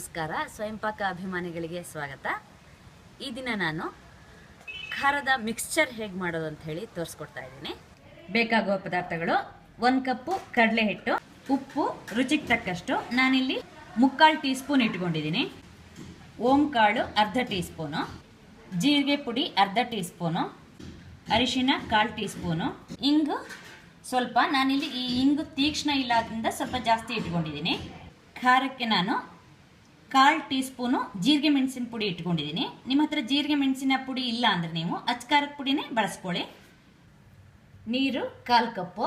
ನಮಸ್ಕಾರ. ಸ್ವಯಂಪಾಕ ಅಭಿಮಾನಿಗಳಿಗೆ ಸ್ವಾಗತ. ಈ ದಿನ ನಾನು ಖಾರದ ಮಿಕ್ಸ್ಚರ್ ಹೇಗೆ ಮಾಡೋದು ಅಂತ ಹೇಳಿ ತೋರಿಸ್ಕೊಡ್ತಾ ಇದ್ದೀನಿ. ಬೇಕಾಗುವ ಪದಾರ್ಥಗಳು: 1 ಕಪ್ಪು ಕಡಲೆ ಹಿಟ್ಟು, ಉಪ್ಪು ರುಚಿಗೆ ತಕ್ಕಷ್ಟು, ನಾನಿಲ್ಲಿ 3/4 ಟೀ ಸ್ಪೂನ್ ಇಟ್ಕೊಂಡಿದ್ದೀನಿ, ಓಂ ಕಾಳು ಅರ್ಧ ಟೀ ಸ್ಪೂನು, ಜೀರಿಗೆ ಪುಡಿ ಅರ್ಧ ಟೀ ಸ್ಪೂನು, ಅರಿಶಿನ 1/4 ಟೀ ಸ್ಪೂನು, ಇಂಗು ಸ್ವಲ್ಪ, ನಾನಿಲ್ಲಿ ಈ ಇಂಗು ತೀಕ್ಷ್ಣ ಇಲ್ಲದ್ರಿಂದ ಸ್ವಲ್ಪ ಜಾಸ್ತಿ ಇಟ್ಕೊಂಡಿದ್ದೀನಿ. ಖಾರಕ್ಕೆ ನಾನು 1/4 ಟೀ ಸ್ಪೂನು ಜೀರಿಗೆ ಮೆಣಸಿನ ಪುಡಿ ಇಟ್ಕೊಂಡಿದ್ದೀನಿ. ನಿಮ್ಮ ಹತ್ರ ಜೀರಿಗೆ ಮೆಣಸಿನ ಪುಡಿ ಇಲ್ಲ ಅಂದರೆ ನೀವು ಅಚ್ಕಾರದ ಪುಡಿನೇ ಬಳಸ್ಕೊಳ್ಳಿ. ನೀರು 1/4 ಕಪ್ಪು,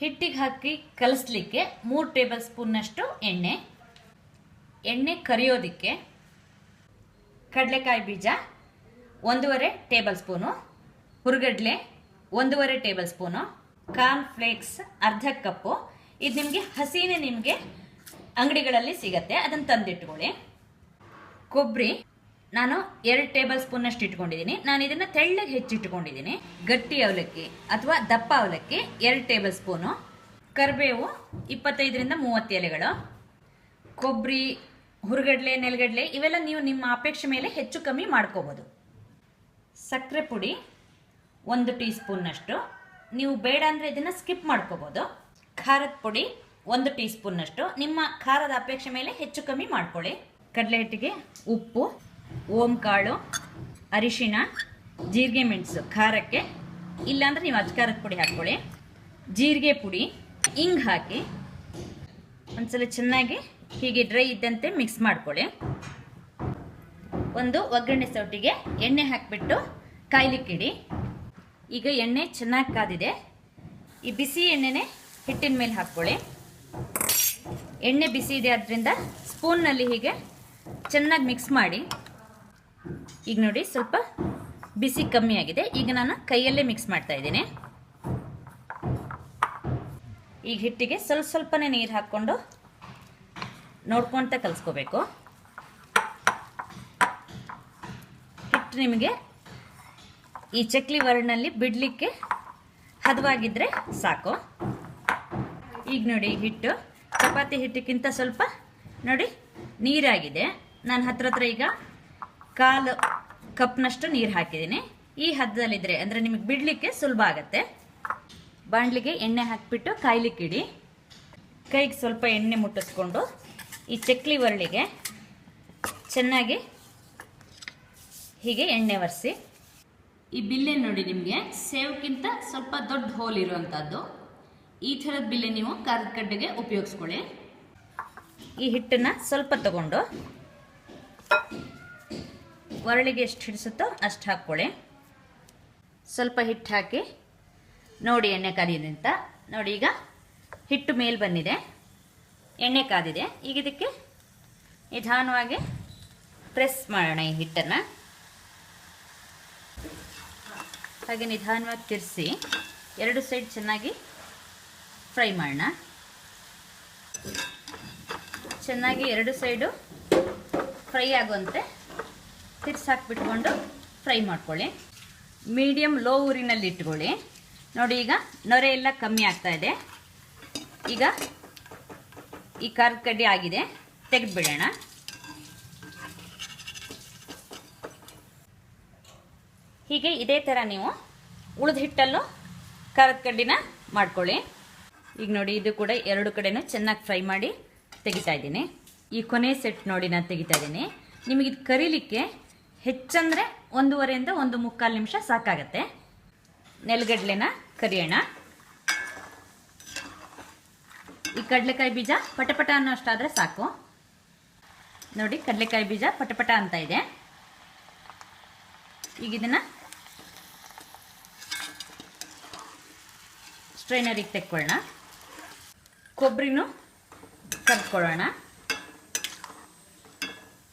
ಹಿಟ್ಟಿಗೆ ಹಾಕಿ ಕಲಿಸ್ಲಿಕ್ಕೆ 3 ಟೇಬಲ್ ಸ್ಪೂನ್ನಷ್ಟು ಎಣ್ಣೆ ಕರಿಯೋದಕ್ಕೆ ಕಡಲೆಕಾಯಿ ಬೀಜ 1.5 ಟೇಬಲ್ ಸ್ಪೂನು, ಹುರುಗಡ್ಲೆ 1.5 ಟೇಬಲ್ ಸ್ಪೂನು, ಕಾರ್ನ್ ಫ್ಲೇಕ್ಸ್ ಅರ್ಧ ಕಪ್ಪು. ಇದು ನಿಮಗೆ ಹಸಿನೇ ನಿಮಗೆ ಅಂಗಡಿಗಳಲ್ಲಿ ಸಿಗತ್ತೆ, ಅದನ್ನು ತಂದಿಟ್ಕೊಳ್ಳಿ. ಕೊಬ್ಬರಿ ನಾನು 2 ಟೇಬಲ್ ಸ್ಪೂನ್ನಷ್ಟು ಇಟ್ಕೊಂಡಿದ್ದೀನಿ. ನಾನು ಇದನ್ನು ತೆಳ್ಳಗೆ ಹೆಚ್ಚಿಟ್ಕೊಂಡಿದ್ದೀನಿ. ಗಟ್ಟಿ ಅವಲಕ್ಕಿ ಅಥವಾ ದಪ್ಪ ಅವಲಕ್ಕಿ 2 ಟೇಬಲ್ ಸ್ಪೂನು, ಕರಿಬೇವು 25ರಿಂದ 30 ಎಲೆಗಳು, ಕೊಬ್ಬರಿ, ಹುರುಗಡ್ಲೆ, ನೆಲಗಡಲೆ ಇವೆಲ್ಲ ನೀವು ನಿಮ್ಮ ಅಪೇಕ್ಷೆ ಮೇಲೆ ಹೆಚ್ಚು ಕಮ್ಮಿ ಮಾಡ್ಕೋಬೋದು. ಸಕ್ಕರೆ ಪುಡಿ 1 ಟೀ ಸ್ಪೂನ್ನಷ್ಟು, ನೀವು ಬೇಡ ಅಂದರೆ ಇದನ್ನು ಸ್ಕಿಪ್ ಮಾಡ್ಕೋಬೋದು. ಖಾರದ ಪುಡಿ 1 ಟೀ ಸ್ಪೂನ್ನಷ್ಟು, ನಿಮ್ಮ ಖಾರದ ಅಪೇಕ್ಷೆ ಮೇಲೆ ಹೆಚ್ಚು ಕಮ್ಮಿ ಮಾಡ್ಕೊಳ್ಳಿ. ಕಡಲೆ ಹಿಟ್ಟಿಗೆ ಉಪ್ಪು, ಓಂ ಕಾಳು, ಅರಿಶಿನ, ಜೀರಿಗೆ ಮೆಣಸು ಖಾರಕ್ಕೆ, ಇಲ್ಲಾಂದರೆ ನೀವು ಅಚ್ಕಾರದ ಪುಡಿ ಹಾಕ್ಕೊಳ್ಳಿ, ಜೀರಿಗೆ ಪುಡಿ, ಇಂಗು ಹಾಕಿ ಒಂದ್ಸಲ ಚೆನ್ನಾಗಿ ಹೀಗೆ ಡ್ರೈ ಇದ್ದಂತೆ ಮಿಕ್ಸ್ ಮಾಡ್ಕೊಳ್ಳಿ. ಒಂದು ಒಗ್ಗರಣೆ ಸೌಟಿಗೆ ಎಣ್ಣೆ ಹಾಕಿಬಿಟ್ಟು ಕಾಯ್ಲಿಕ್ಕಿಡಿ. ಈಗ ಎಣ್ಣೆ ಚೆನ್ನಾಗಿ ಕಾದಿದೆ. ಈ ಬಿಸಿ ಎಣ್ಣೆನೇ ಹಿಟ್ಟಿನ ಮೇಲೆ ಹಾಕ್ಕೊಳ್ಳಿ. ಎಣ್ಣೆ ಬಿಸಿ ಇದೆ ಆದ್ದರಿಂದ ಸ್ಪೂನ್ನಲ್ಲಿ ಹೀಗೆ ಚೆನ್ನಾಗಿ ಮಿಕ್ಸ್ ಮಾಡಿ. ಈಗ ನೋಡಿ ಸ್ವಲ್ಪ ಬಿಸಿ ಕಮ್ಮಿ ಆಗಿದೆ. ಈಗ ನಾನು ಕೈಯಲ್ಲೇ ಮಿಕ್ಸ್ ಮಾಡ್ತಾ ಇದ್ದೀನಿ. ಈಗ ಹಿಟ್ಟಿಗೆ ಸ್ವಲ್ಪನೇ ನೀರು ಹಾಕ್ಕೊಂಡು ನೋಡ್ಕೊಳ್ತಾ ಕಲಿಸ್ಕೋಬೇಕು. ಹಿಟ್ಟು ನಿಮಗೆ ಈ ಚಕ್ಲಿ ವರ್ಣಲ್ಲಿ ಬಿಡಲಿಕ್ಕೆ ಹದವಾಗಿದ್ದರೆ ಸಾಕು. ಈಗ ನೋಡಿ ಹಿಟ್ಟು ಚಪಾತಿ ಹಿಟ್ಟಕ್ಕಿಂತ ಸ್ವಲ್ಪ ನೋಡಿ ನೀರಾಗಿದೆ. ನಾನು ಹತ್ರ ಈಗ 1/4 ಕಪ್ನಷ್ಟು ನೀರು ಹಾಕಿದ್ದೀನಿ. ಈ ಹದದಲ್ಲಿದ್ದರೆ ಅಂದರೆ ನಿಮಗೆ ಬಿಡಲಿಕ್ಕೆ ಸುಲಭ ಆಗುತ್ತೆ. ಬಾಣಲಿಗೆ ಎಣ್ಣೆ ಹಾಕಿಬಿಟ್ಟು ಕಾಯ್ಲಿಕ್ಕಿಡಿ. ಕೈಗೆ ಸ್ವಲ್ಪ ಎಣ್ಣೆ ಮುಟ್ಟಿಸ್ಕೊಂಡು ಈ ಚಕ್ಲಿ ಒರಳಿಗೆ ಚೆನ್ನಾಗಿ ಹೀಗೆ ಎಣ್ಣೆ ಒರೆಸಿ. ಈ ಬಿಲ್ಲೆ ನೋಡಿ ನಿಮಗೆ ಸೇವ್ಗಿಂತ ಸ್ವಲ್ಪ ದೊಡ್ಡ ಹೋಲ್ ಇರುವಂಥದ್ದು. ಈ ಥರದ ಬಿಲ್ಲೆ ನೀವು ಖಾರದ ಕಡ್ಡೆಗೆ ಉಪಯೋಗಿಸ್ಕೊಳ್ಳಿ. ಈ ಹಿಟ್ಟನ್ನು ಸ್ವಲ್ಪ ತಗೊಂಡು ಒರಳಿಗೆ ಎಷ್ಟು ಹಿಡಿಸುತ್ತೋ ಅಷ್ಟು ಹಾಕ್ಕೊಳ್ಳಿ. ಸ್ವಲ್ಪ ಹಿಟ್ಟು ಹಾಕಿ ನೋಡಿ ಎಣ್ಣೆ ಕಾದಿದೆ ಅಂತ. ನೋಡಿ ಈಗ ಹಿಟ್ಟು ಮೇಲೆ ಬಂದಿದೆ, ಎಣ್ಣೆ ಕಾದಿದೆ. ಈಗ ಇದಕ್ಕೆ ನಿಧಾನವಾಗಿ ಪ್ರೆಸ್ ಮಾಡೋಣ. ಈ ಹಿಟ್ಟನ್ನು ಹಾಗೆ ನಿಧಾನವಾಗಿ ತಿರ್ಸಿ 2 ಸೈಡ್ ಚೆನ್ನಾಗಿ ಫ್ರೈ ಮಾಡೋಣ. ಚೆನ್ನಾಗಿ 2 ಸೈಡು ಫ್ರೈ ಆಗುವಂತೆ ತಿರ್ಸಾಕ್ಬಿಟ್ಕೊಂಡು ಫ್ರೈ ಮಾಡ್ಕೊಳ್ಳಿ. ಮೀಡಿಯಮ್ ಲೋ ಊರಿನಲ್ಲಿ ಇಟ್ಕೊಳ್ಳಿ. ನೋಡಿ ಈಗ ನೊರೆ ಎಲ್ಲ ಕಮ್ಮಿ ಆಗ್ತಾ ಇದೆ. ಈಗ ಈ ಖಾರದ ಕಡ್ಡಿ ಆಗಿದೆ, ತೆಗೆದುಬಿಡೋಣ. ಹೀಗೆ ಇದೇ ಥರ ನೀವು ಉಳಿದ ಹಿಟ್ಟಲ್ಲೂ ಖಾರದ ಕಡ್ಡಿನ ಮಾಡ್ಕೊಳ್ಳಿ. ಈಗ ನೋಡಿ ಇದು ಕೂಡ 2 ಕಡೆನೂ ಚೆನ್ನಾಗಿ ಫ್ರೈ ಮಾಡಿ ತೆಗಿತಾ ಇದ್ದೀನಿ. ಈ ಕೊನೆ ಸೆಟ್ ನೋಡಿ ನಾನು ತೆಗಿತಾ ಇದ್ದೀನಿ. ನಿಮಗಿದು ಕರಿಲಿಕ್ಕೆ ಹೆಚ್ಚಂದರೆ 1.5ರಿಂದ 1.25 ನಿಮಿಷ ಸಾಕಾಗತ್ತೆ. ನೆಲಗಡಲೆನ ಕರಿಯೋಣ. ಈ ಕಡಲೆಕಾಯಿ ಬೀಜ ಪಟಪಟ ಅನ್ನೋ ಅಷ್ಟಾದರೆ ಸಾಕು. ನೋಡಿ ಕಡಲೆಕಾಯಿ ಬೀಜ ಪಟಪಟ ಅಂತ ಇದೆ. ಈಗ ಇದನ್ನು ಸ್ಟ್ರೈನರಿಗೆ ತೆಕ್ಕೊಳ್ಳೋಣ. ಕೊಬ್ಬರಿನೂ ಕರ್ಕೊಳ್ಳೋಣ.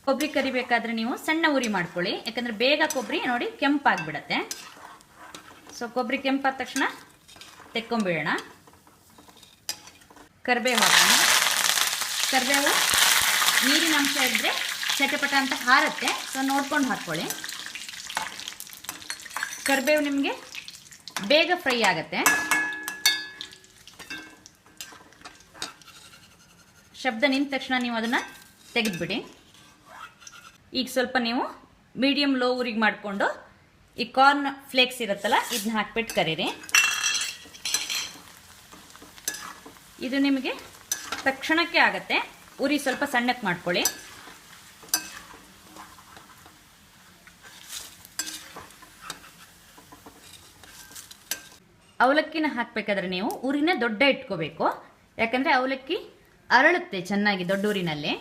ಕೊಬ್ಬರಿ ಕರಿಬೇಕಾದ್ರೆ ನೀವು ಸಣ್ಣ ಉರಿ ಮಾಡ್ಕೊಳ್ಳಿ, ಯಾಕಂದರೆ ಬೇಗ ಕೊಬ್ಬರಿ ನೋಡಿ ಕೆಂಪಾಗಿಬಿಡತ್ತೆ. ಸೊ ಕೊಬ್ಬರಿ ಕೆಂಪಾದ ತಕ್ಷಣ ತೆಕ್ಕೊಂಬಿಡೋಣ. ಕರಿಬೇವು ಹಾಕೋಣ. ಕರಿಬೇವು ನೀರಿನ ಅಂಶ ಇದ್ದರೆ ಚಟಪಟ ಅಂತ ಹಾರತ್ತೆ, ಸೊ ನೋಡ್ಕೊಂಡು ಹಾಕ್ಕೊಳ್ಳಿ. ಕರಿಬೇವು ನಿಮಗೆ ಬೇಗ ಫ್ರೈ ಆಗುತ್ತೆ. ಶಬ್ದ ನಿಂತ ತಕ್ಷಣ ನೀವು ಅದನ್ನು ತೆಗೆದುಬಿಡಿ. ಈಗ ಸ್ವಲ್ಪ ನೀವು ಮೀಡಿಯಮ್ ಲೋ ಊರಿಗೆ ಮಾಡಿಕೊಂಡು ಈ ಕಾರ್ನ್ ಫ್ಲೇಕ್ಸ್ ಇರುತ್ತಲ್ಲ ಇದನ್ನ ಹಾಕ್ಬಿಟ್ಟು ಕರೀರಿ. ಇದು ನಿಮಗೆ ತಕ್ಷಣಕ್ಕೆ ಆಗತ್ತೆ. ಉರಿ ಸ್ವಲ್ಪ ಸಣ್ಣಕ್ಕೆ ಮಾಡ್ಕೊಳ್ಳಿ. ಅವಲಕ್ಕಿನ ಹಾಕಬೇಕಾದ್ರೆ ನೀವು ಉರಿನ ದೊಡ್ಡ ಇಟ್ಕೋಬೇಕು. ಯಾಕಂದರೆ ಅವಲಕ್ಕಿ ಅರಳುತ್ತೆ ಚೆನ್ನಾಗಿ ದೊಡ್ಡ ಊರಿನಲ್ಲಿ.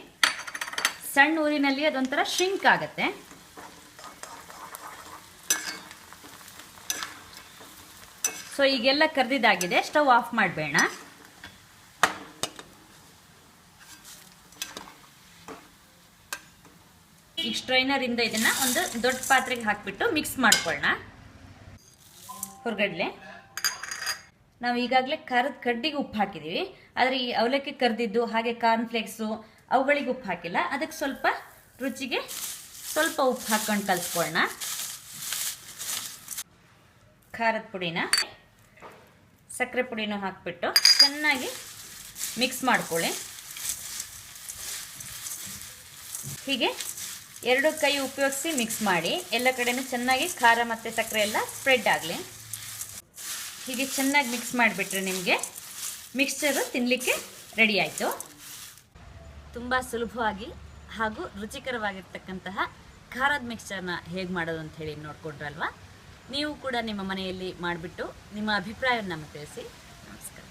ಸಣ್ಣ ಊರಿನಲ್ಲಿ ಅದೊಂಥರ ಶ್ರಿಂಕ್ ಆಗತ್ತೆ. ಸೊ ಈಗೆಲ್ಲ ಕರ್ದಿದ್ದಾಗಿದೆ. ಸ್ಟವ್ ಆಫ್ ಮಾಡಬೇಡ. ಈಗ ಸ್ಟ್ರೈನರಿಂದ ಇದನ್ನ ಒಂದು ದೊಡ್ಡ ಪಾತ್ರೆಗೆ ಹಾಕಿಬಿಟ್ಟು ಮಿಕ್ಸ್ ಮಾಡ್ಕೊಳ್ಳೋಣ. ಹುರ್ಗಡ್ಲೆ ನಾವು ಈಗಾಗಲೇ ಖಾರದ ಕಡ್ಡಿಗೆ ಉಪ್ಪು ಹಾಕಿದ್ದೀವಿ. ಆದರೆ ಈ ಅವಲಕ್ಕಿ ಕರ್ದಿದ್ದು ಹಾಗೆ ಕಾರ್ನ್ ಫ್ಲೇಕ್ಸು ಅವುಗಳಿಗೆ ಉಪ್ಪು ಹಾಕಿಲ್ಲ. ಅದಕ್ಕೆ ಸ್ವಲ್ಪ ರುಚಿಗೆ ಸ್ವಲ್ಪ ಉಪ್ಪು ಹಾಕ್ಕೊಂಡು ಕಲಿಸ್ಕೊಳ್ಳೋಣ. ಖಾರದ ಪುಡಿನ ಸಕ್ಕರೆ ಪುಡಿನೂ ಹಾಕಿಬಿಟ್ಟು ಚೆನ್ನಾಗಿ ಮಿಕ್ಸ್ ಮಾಡ್ಕೊಳ್ಳಿ. ಹೀಗೆ 2 ಕೈ ಉಪಯೋಗಿಸಿ ಮಿಕ್ಸ್ ಮಾಡಿ. ಎಲ್ಲ ಕಡೆನೂ ಚೆನ್ನಾಗಿ ಖಾರ ಮತ್ತು ಸಕ್ಕರೆ ಎಲ್ಲ ಸ್ಪ್ರೆಡ್ ಆಗಲಿ. ಹೀಗೆ ಚೆನ್ನಾಗಿ ಮಿಕ್ಸ್ ಮಾಡಿಬಿಟ್ರೆ ನಿಮಗೆ ಮಿಕ್ಸ್ಚರು ತಿನ್ನಲಿಕ್ಕೆ ರೆಡಿ ಆಯಿತು. ತುಂಬ ಸುಲಭವಾಗಿ ಹಾಗೂ ರುಚಿಕರವಾಗಿರ್ತಕ್ಕಂತಹ ಖಾರದ ಮಿಕ್ಸ್ಚರ್ನ ಹೇಗೆ ಮಾಡೋದು ಅಂತ ಹೇಳಿ ನೋಡ್ಕೊಂಡ್ರಲ್ವಾ? ನೀವು ಕೂಡ ನಿಮ್ಮ ಮನೆಯಲ್ಲಿ ಮಾಡಿಬಿಟ್ಟು ನಿಮ್ಮ ಅಭಿಪ್ರಾಯವನ್ನು ನಮಗೆ ತಿಳಿಸಿ. ನಮಸ್ಕಾರ.